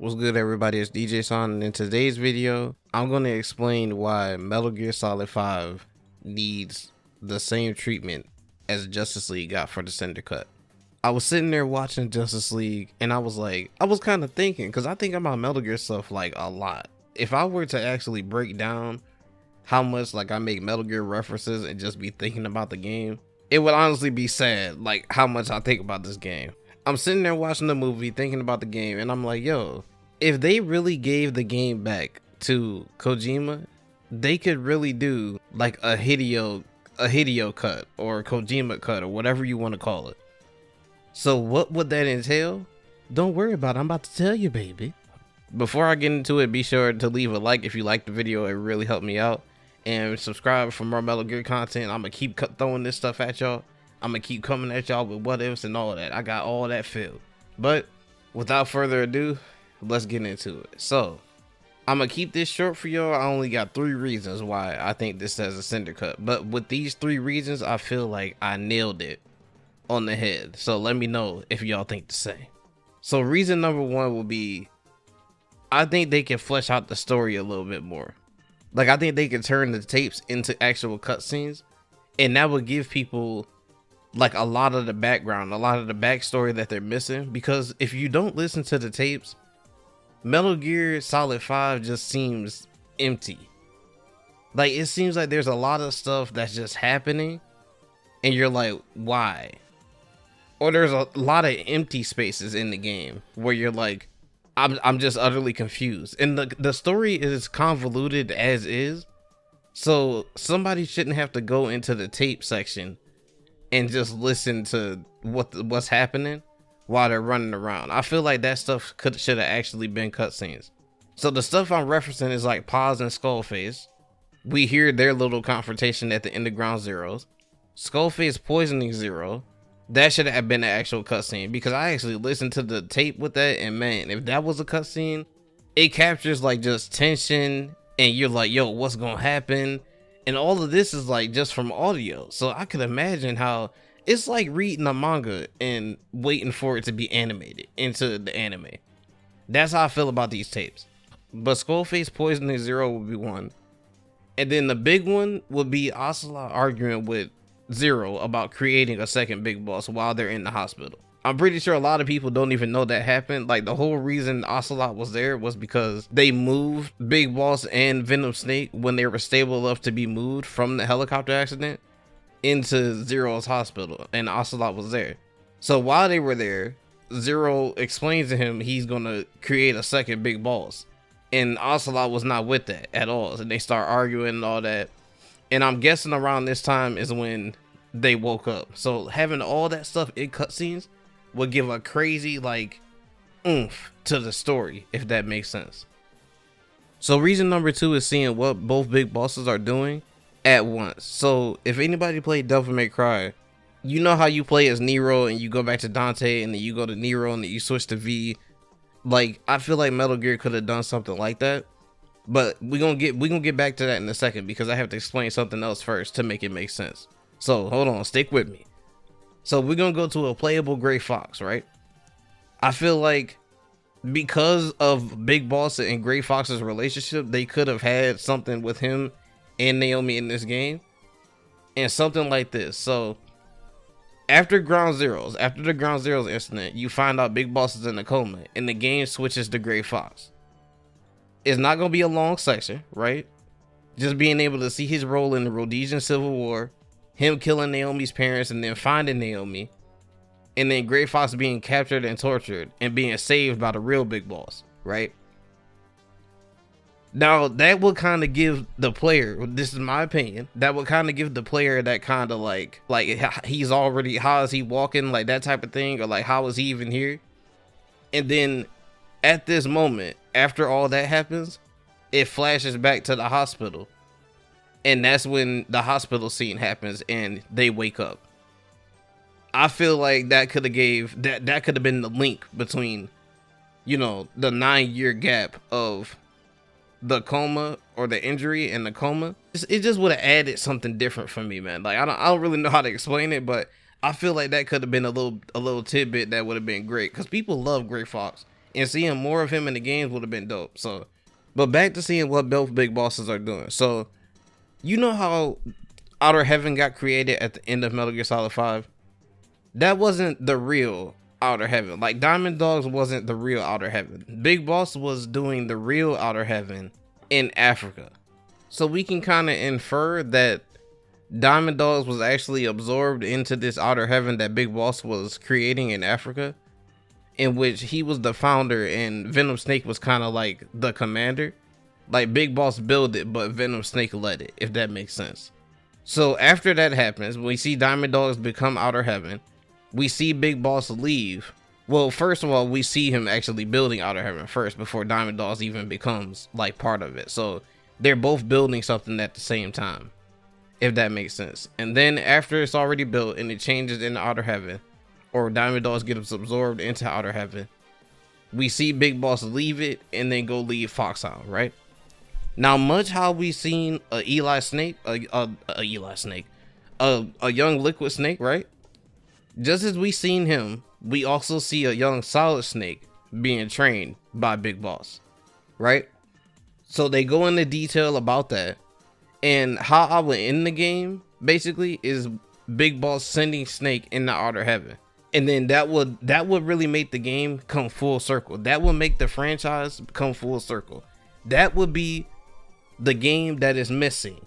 What's good, everybody? It's DJ Son, and in today's video, I'm going to explain why Metal Gear Solid 5 needs the same treatment as Justice League got for the Snyder Cut. I was sitting there watching Justice League, and I was kind of thinking, because I think about Metal Gear stuff like a lot. If I were to actually break down how much I make Metal Gear references and just be thinking about the game, it would honestly be sad, how much I think about this game. I'm sitting there watching the movie, thinking about the game, and I'm like, yo, if they really gave the game back to Kojima, they could really do a Hideo cut or Kojima cut or whatever you want to call it. So what would that entail? Don't worry about it. I'm about to tell you, baby. Before I get into it, be sure to leave a like if you liked the video. It really helped me out. And subscribe for more Metal Gear content. I'm going to keep throwing this stuff at y'all. I'm going to keep coming at y'all with what ifs and all that. I got all that filled. But without further ado, let's get into it. So I'm gonna keep this short for y'all. I only got 3 reasons why I think this has a Snyder cut, but with these 3 reasons, I feel like I nailed it on the head. So let me know if y'all think the same. So reason number 1 will be, I think they can flesh out the story a little bit more. I think they can turn the tapes into actual cutscenes, and that would give people a lot of the background, a lot of the backstory that they're missing. Because if you don't listen to the tapes, Metal Gear Solid 5 just seems empty. It seems like there's a lot of stuff that's just happening and you're like, why? Or there's a lot of empty spaces in the game where you're like, I'm just utterly confused. And the story is convoluted as is. So somebody shouldn't have to go into the tape section and just listen to what's happening while they're running around. I feel like that stuff should have actually been cutscenes. So the stuff I'm referencing is Paz and Skullface. We hear their little confrontation at the end of Ground Zeroes. Skullface poisoning Zero. That should have been an actual cutscene, because I actually listened to the tape with that, and man, if that was a cutscene, it captures just tension, and you're like, yo, what's gonna happen? And all of this is just from audio. So I could imagine how it's like reading a manga and waiting for it to be animated into the anime. That's how I feel about these tapes. But Skullface poisoning Zero would be one. And then the big one would be Ocelot arguing with Zero about creating a second big boss while they're in the hospital. I'm pretty sure a lot of people don't even know that happened. The whole reason Ocelot was there was because they moved Big Boss and Venom Snake when they were stable enough to be moved from the helicopter accident into Zero's hospital, and Ocelot was there. So while they were there, Zero explains to him he's gonna create a second big boss, and Ocelot was not with that at all. And they start arguing and all that, and I'm guessing around this time is when they woke up. So having all that stuff in cutscenes would give a crazy oomph to the story, if that makes sense. So reason number 2 is seeing what both big bosses are doing at once. So if anybody played Devil May Cry, you know how you play as Nero and you go back to Dante and then you go to Nero and then you switch to V. I feel like Metal Gear could have done something like that, but we're gonna get back to that in a second, because I have to explain something else first to make it make sense. So hold on, stick with me. So we're gonna go to a playable Gray Fox, right? I feel like because of Big Boss and Gray Fox's relationship, they could have had something with him and Naomi in this game, and something like this. So after the Ground Zeroes incident, you find out Big Boss is in a coma and the game switches to Gray Fox. It's not gonna be a long section, right? Just being able to see his role in the Rhodesian Civil War, him killing Naomi's parents and then finding Naomi, and then Gray Fox being captured and tortured and being saved by the real Big Boss, right? Now that would kind of give the player, this is my opinion, that would kind of give the player that kind of he's already, how is he walking, that type of thing, or how is he even here? And then at this moment, after all that happens, it flashes back to the hospital, and that's when the hospital scene happens and they wake up. I feel like that could have been the link between, the 9-year gap of the coma, or the injury and the coma. It just would have added something different for me, man. I don't really know how to explain it, but I feel like that could have been a little tidbit that would have been great, because people love Gray Fox and seeing more of him in the games would have been dope. So, but back to seeing what both big bosses are doing. So, you know how Outer Heaven got created at the end of Metal Gear Solid 5? That wasn't the real Outer Heaven. Like, Diamond Dogs wasn't the real Outer Heaven. Big Boss was doing the real Outer Heaven in Africa. So we can kind of infer that Diamond Dogs was actually absorbed into this Outer Heaven that Big Boss was creating in Africa, in which he was the founder and Venom Snake was kind of like the commander. Like, Big Boss built it, but Venom Snake led it, if that makes sense. So after that happens, we see Diamond Dogs become Outer Heaven. We see Big Boss leave. Well, first of all, we see him actually building Outer Heaven first before Diamond Dogs even becomes like part of it. So they're both building something at the same time, if that makes sense. And then after it's already built and it changes into Outer Heaven, or Diamond Dogs gets absorbed into Outer Heaven, we see Big Boss leave it and then go leave Foxhound, right? Now, much how we seen a young Liquid Snake, right? Just as we seen him, we also see a young Solid Snake being trained by Big Boss, right? So they go into detail about that, and how I would end the game basically is Big Boss sending Snake into Outer Heaven, and then that would really make the game come full circle. That would make the franchise come full circle. That would be the game that is missing,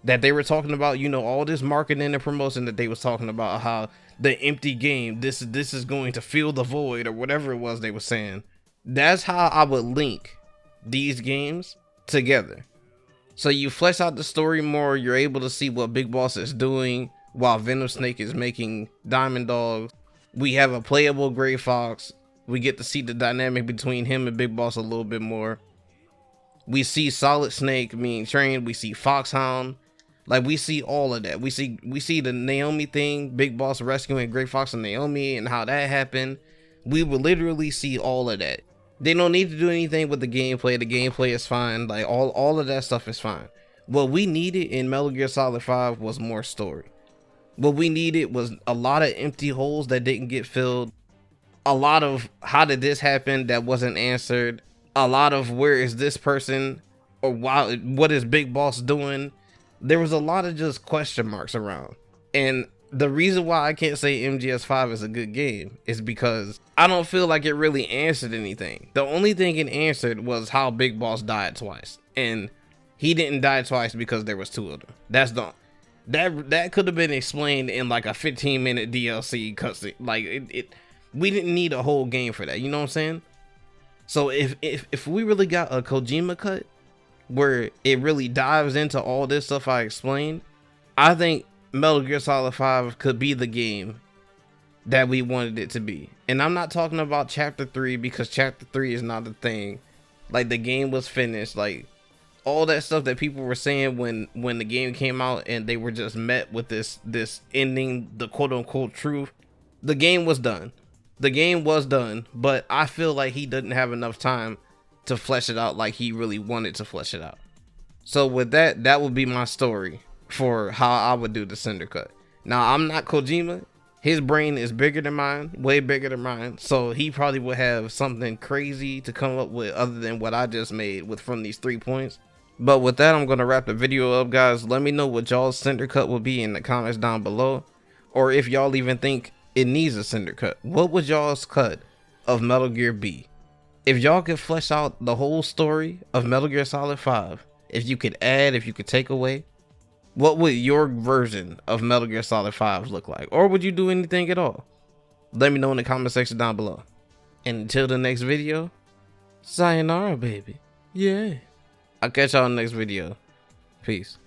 that they were talking about, you know, all this marketing and promotion that they was talking about, how the empty game, this is going to fill the void, or whatever it was they were saying. That's how I would link these games together. So you flesh out the story more, you're able to see what Big Boss is doing while Venom Snake is making Diamond Dogs. We have a playable Gray Fox. We get to see the dynamic between him and Big Boss a little bit more. We see Solid Snake being trained. We see Foxhound. Like, we see all of that. We see the Naomi thing, Big Boss rescuing Gray Fox and Naomi and how that happened. We will literally see all of that. They don't need to do anything with the gameplay. The gameplay is fine. Like, all of that stuff is fine. What we needed in Metal Gear Solid 5 was more story. What we needed was a lot of empty holes that didn't get filled. A lot of how did this happen that wasn't answered. A lot of where is this person, or why, what is Big Boss doing? There was a lot of just question marks around. And the reason why I can't say MGS5 is a good game is because I don't feel like it really answered anything. The only thing it answered was how Big Boss died twice. And he didn't die twice because there was two of them. That's the that could have been explained in like a 15-minute DLC cutscene. Like, we didn't need a whole game for that. You know what I'm saying? So if we really got a Kojima cut where it really dives into all this stuff I explained, I think Metal Gear Solid 5 could be the game that we wanted it to be. And I'm not talking about Chapter 3, because Chapter 3 is not a thing. Like, the game was finished. Like, all that stuff that people were saying when the game came out and they were just met with this ending, the quote-unquote truth, the game was done. The game was done, but I feel like he didn't have enough time to flesh it out like he really wanted to flesh it out. So with that would be my story for how I would do the Cinder Cut. Now, I'm not Kojima. His brain is bigger than mine, way bigger than mine. So he probably would have something crazy to come up with other than what I just made with from these 3 points. But with that, I'm going to wrap the video up, guys. Let me know what y'all's Cinder Cut will be in the comments down below. Or if y'all even think it needs a Cinder Cut. What would y'all's cut of Metal Gear be? If y'all could flesh out the whole story of Metal Gear Solid 5, if you could add, if you could take away, what would your version of Metal Gear Solid 5 look like? Or would you do anything at all? Let me know in the comment section down below. And until the next video, sayonara, baby. Yeah. I'll catch y'all in the next video. Peace.